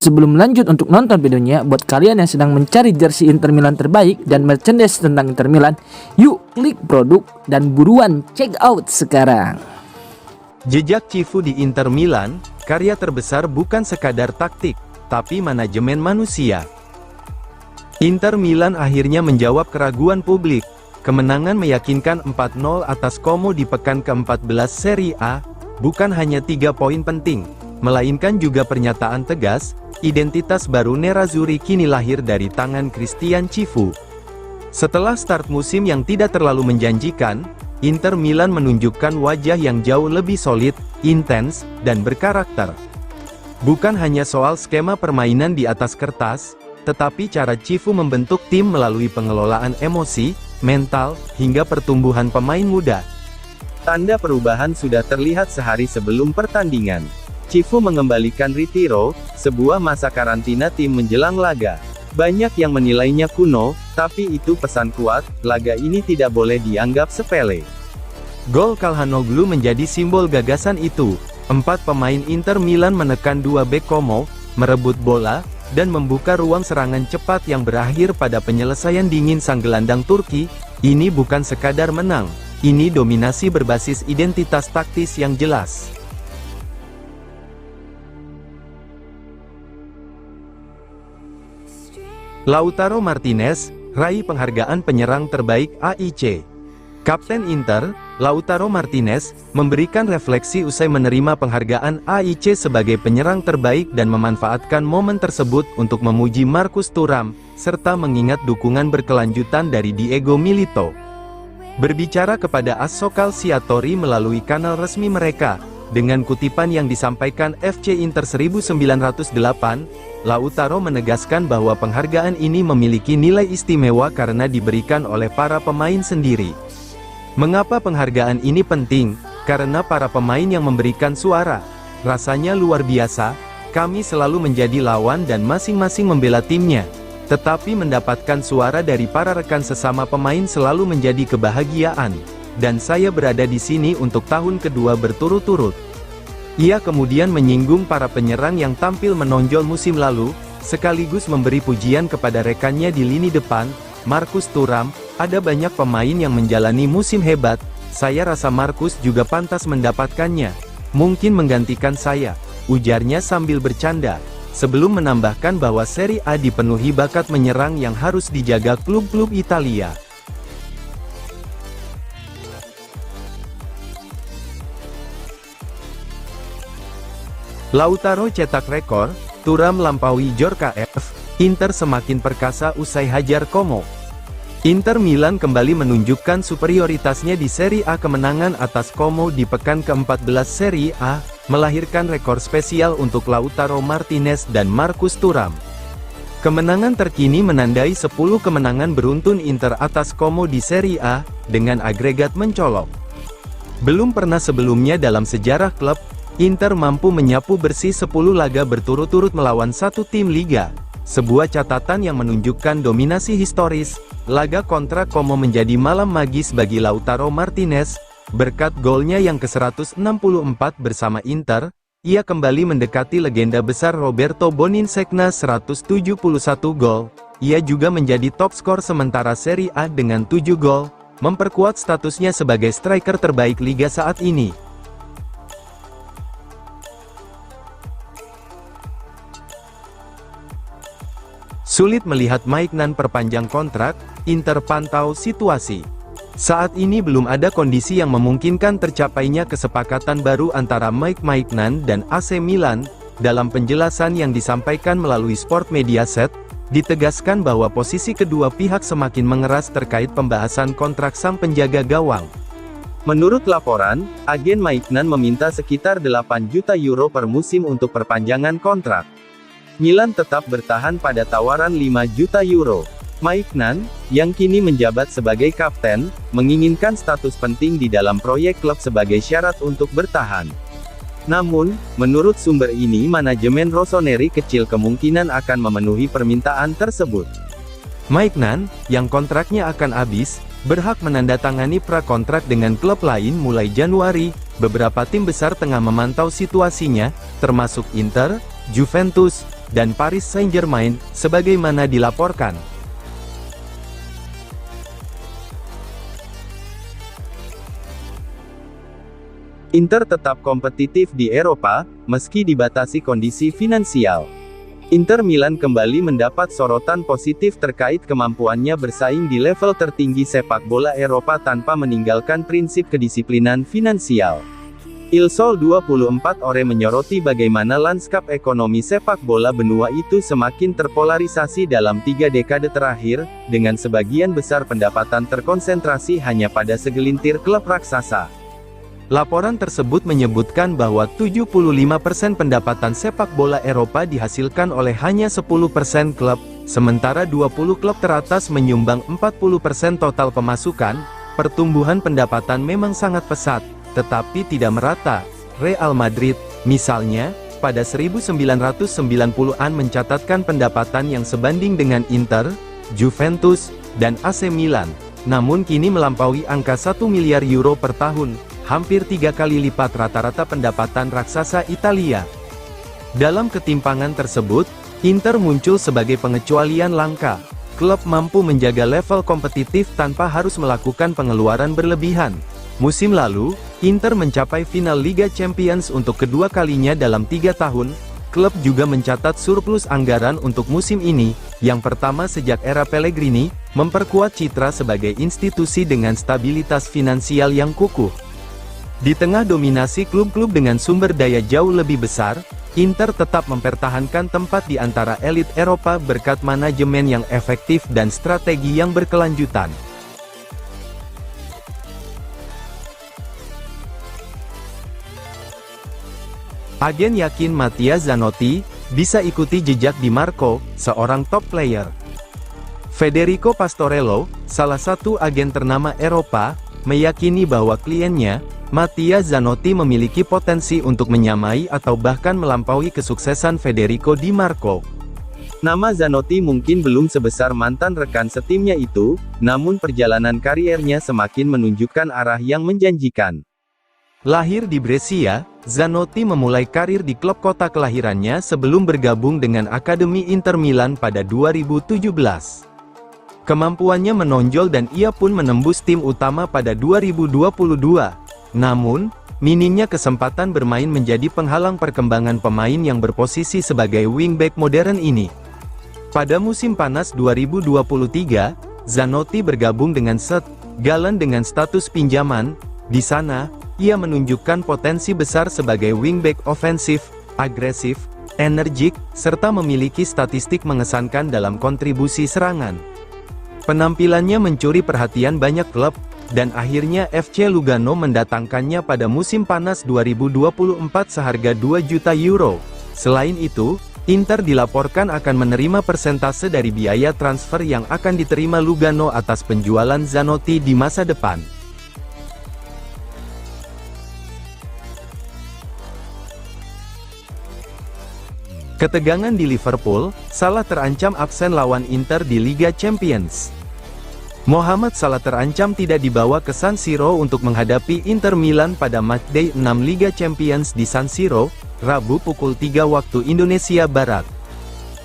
Sebelum lanjut untuk nonton videonya, buat kalian yang sedang mencari jersey Inter Milan terbaik dan merchandise tentang Inter Milan, yuk klik produk dan buruan check out sekarang. Jejak Cifu di Inter Milan, karya terbesar bukan sekadar taktik, tapi manajemen manusia. Inter Milan akhirnya menjawab keraguan publik. Kemenangan meyakinkan 4-0 atas Como di pekan ke-14 Serie A, bukan hanya 3 poin penting, melainkan juga pernyataan tegas. Identitas baru Nerazzurri kini lahir dari tangan Christian Cifu. Setelah start musim yang tidak terlalu menjanjikan, Inter Milan menunjukkan wajah yang jauh lebih solid, intens, dan berkarakter. Bukan hanya soal skema permainan di atas kertas, tetapi cara Cifu membentuk tim melalui pengelolaan emosi, mental, hingga pertumbuhan pemain muda. Tanda perubahan sudah terlihat sehari sebelum pertandingan. Cifu mengembalikan Ritiro, sebuah masa karantina tim menjelang laga. Banyak yang menilainya kuno, tapi itu pesan kuat, laga ini tidak boleh dianggap sepele. Gol Calhanoglu menjadi simbol gagasan itu. 4 pemain Inter Milan menekan 2 bek Como, merebut bola, dan membuka ruang serangan cepat yang berakhir pada penyelesaian dingin sang gelandang Turki. Ini bukan sekadar menang, ini dominasi berbasis identitas taktis yang jelas. Lautaro Martinez, raih penghargaan penyerang terbaik AIC. Kapten Inter, Lautaro Martinez, memberikan refleksi usai menerima penghargaan AIC sebagai penyerang terbaik dan memanfaatkan momen tersebut untuk memuji Marcus Thuram, serta mengingat dukungan berkelanjutan dari Diego Milito. Berbicara kepada AS Calciatori melalui kanal resmi mereka, dengan kutipan yang disampaikan FC Inter 1908, Lautaro menegaskan bahwa penghargaan ini memiliki nilai istimewa karena diberikan oleh para pemain sendiri. Mengapa penghargaan ini penting? Karena para pemain yang memberikan suara. Rasanya luar biasa, kami selalu menjadi lawan dan masing-masing membela timnya. Tetapi mendapatkan suara dari para rekan sesama pemain selalu menjadi kebahagiaan. Dan saya berada di sini untuk tahun kedua berturut-turut. Ia kemudian menyinggung para penyerang yang tampil menonjol musim lalu, sekaligus memberi pujian kepada rekannya di lini depan, Marcus Thuram. Ada banyak pemain yang menjalani musim hebat, saya rasa Marcus juga pantas mendapatkannya. Mungkin menggantikan saya, ujarnya sambil bercanda, sebelum menambahkan bahwa Serie A dipenuhi bakat menyerang yang harus dijaga klub-klub Italia. Lautaro cetak rekor, Thuram melampaui Djorkaeff, Inter semakin perkasa usai hajar Como. Inter Milan kembali menunjukkan superioritasnya di Serie A. Kemenangan atas Como di pekan ke-14 Serie A, melahirkan rekor spesial untuk Lautaro Martinez dan Marcus Thuram. Kemenangan terkini menandai 10 kemenangan beruntun Inter atas Como di Serie A, dengan agregat mencolok. Belum pernah sebelumnya dalam sejarah klub, Inter mampu menyapu bersih 10 laga berturut-turut melawan satu tim liga. Sebuah catatan yang menunjukkan dominasi historis. Laga kontra Como menjadi malam magis bagi Lautaro Martinez. Berkat golnya yang ke-164 bersama Inter, ia kembali mendekati legenda besar Roberto Boninsegna 171 gol. Ia juga menjadi top skor sementara Serie A dengan 7 gol, memperkuat statusnya sebagai striker terbaik liga saat ini. Sulit melihat Maignan perpanjang kontrak, Inter pantau situasi. Saat ini belum ada kondisi yang memungkinkan tercapainya kesepakatan baru antara Maignan dan AC Milan. Dalam penjelasan yang disampaikan melalui Sport Mediaset, ditegaskan bahwa posisi kedua pihak semakin mengeras terkait pembahasan kontrak sang penjaga gawang. Menurut laporan, agen Maignan meminta sekitar 8 juta euro per musim untuk perpanjangan kontrak. Milan tetap bertahan pada tawaran 5 juta euro. Maignan, yang kini menjabat sebagai kapten, menginginkan status penting di dalam proyek klub sebagai syarat untuk bertahan. Namun, menurut sumber ini manajemen Rossoneri kecil kemungkinan akan memenuhi permintaan tersebut. Maignan, yang kontraknya akan habis, berhak menandatangani prakontrak dengan klub lain mulai Januari. Beberapa tim besar tengah memantau situasinya, termasuk Inter, Juventus, dan Paris Saint-Germain, sebagaimana dilaporkan. Inter tetap kompetitif di Eropa, meski dibatasi kondisi finansial. Inter Milan kembali mendapat sorotan positif terkait kemampuannya bersaing di level tertinggi sepak bola Eropa tanpa meninggalkan prinsip kedisiplinan finansial. Il Sole 24 Ore menyoroti bagaimana lanskap ekonomi sepak bola benua itu semakin terpolarisasi dalam 3 dekade terakhir, dengan sebagian besar pendapatan terkonsentrasi hanya pada segelintir klub raksasa. Laporan tersebut menyebutkan bahwa 75% pendapatan sepak bola Eropa dihasilkan oleh hanya 10% klub, sementara 20 klub teratas menyumbang 40% total pemasukan. Pertumbuhan pendapatan memang sangat pesat, tetapi tidak merata. Real Madrid, misalnya, pada 1990-an mencatatkan pendapatan yang sebanding dengan Inter, Juventus, dan AC Milan, namun kini melampaui angka 1 miliar euro per tahun, hampir 3 kali lipat rata-rata pendapatan raksasa Italia. Dalam ketimpangan tersebut, Inter muncul sebagai pengecualian langka. Klub mampu menjaga level kompetitif tanpa harus melakukan pengeluaran berlebihan. Musim lalu, Inter mencapai final Liga Champions untuk kedua kalinya dalam 3 tahun. Klub juga mencatat surplus anggaran untuk musim ini, yang pertama sejak era Pellegrini, memperkuat citra sebagai institusi dengan stabilitas finansial yang kukuh. Di tengah dominasi klub-klub dengan sumber daya jauh lebih besar, Inter tetap mempertahankan tempat di antara elit Eropa berkat manajemen yang efektif dan strategi yang berkelanjutan. Agen yakin Mattia Zanotti bisa ikuti jejak Di Marco, seorang top player. Federico Pastorello, salah satu agen ternama Eropa, meyakini bahwa kliennya, Mattia Zanotti memiliki potensi untuk menyamai atau bahkan melampaui kesuksesan Federico Di Marco. Nama Zanotti mungkin belum sebesar mantan rekan setimnya itu, namun perjalanan kariernya semakin menunjukkan arah yang menjanjikan. Lahir di Brescia, Zanotti memulai karir di klub kota kelahirannya sebelum bergabung dengan Akademi Inter Milan pada 2017. Kemampuannya menonjol dan ia pun menembus tim utama pada 2022. Namun, minimnya kesempatan bermain menjadi penghalang perkembangan pemain yang berposisi sebagai wingback modern ini. Pada musim panas 2023, Zanotti bergabung dengan St. Gallen dengan status pinjaman. Di sana, ia menunjukkan potensi besar sebagai wingback ofensif, agresif, energik, serta memiliki statistik mengesankan dalam kontribusi serangan. Penampilannya mencuri perhatian banyak klub, dan akhirnya FC Lugano mendatangkannya pada musim panas 2024 seharga 2 juta euro. Selain itu, Inter dilaporkan akan menerima persentase dari biaya transfer yang akan diterima Lugano atas penjualan Zanotti di masa depan. Ketegangan di Liverpool, Salah terancam absen lawan Inter di Liga Champions. Mohamed Salah terancam tidak dibawa ke San Siro untuk menghadapi Inter Milan pada matchday 6 Liga Champions di San Siro, Rabu pukul 3 waktu Indonesia Barat.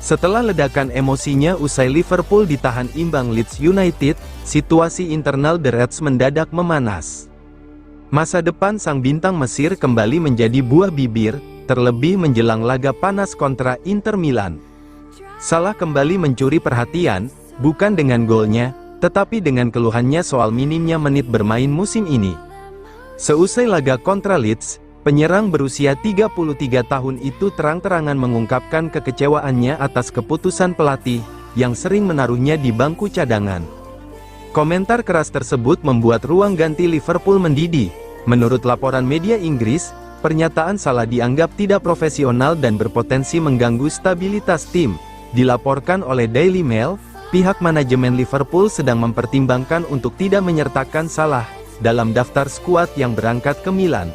Setelah ledakan emosinya usai Liverpool ditahan imbang Leeds United, situasi internal The Reds mendadak memanas. Masa depan sang bintang Mesir kembali menjadi buah bibir, terlebih menjelang laga panas kontra Inter Milan. Salah kembali mencuri perhatian, bukan dengan golnya, tetapi dengan keluhannya soal minimnya menit bermain musim ini. Seusai laga kontra Leeds, penyerang berusia 33 tahun itu terang-terangan mengungkapkan kekecewaannya atas keputusan pelatih, yang sering menaruhnya di bangku cadangan. Komentar keras tersebut membuat ruang ganti Liverpool mendidih. Menurut laporan media Inggris, pernyataan Salah dianggap tidak profesional dan berpotensi mengganggu stabilitas tim. Dilaporkan oleh Daily Mail, pihak manajemen Liverpool sedang mempertimbangkan untuk tidak menyertakan Salah dalam daftar skuad yang berangkat ke Milan.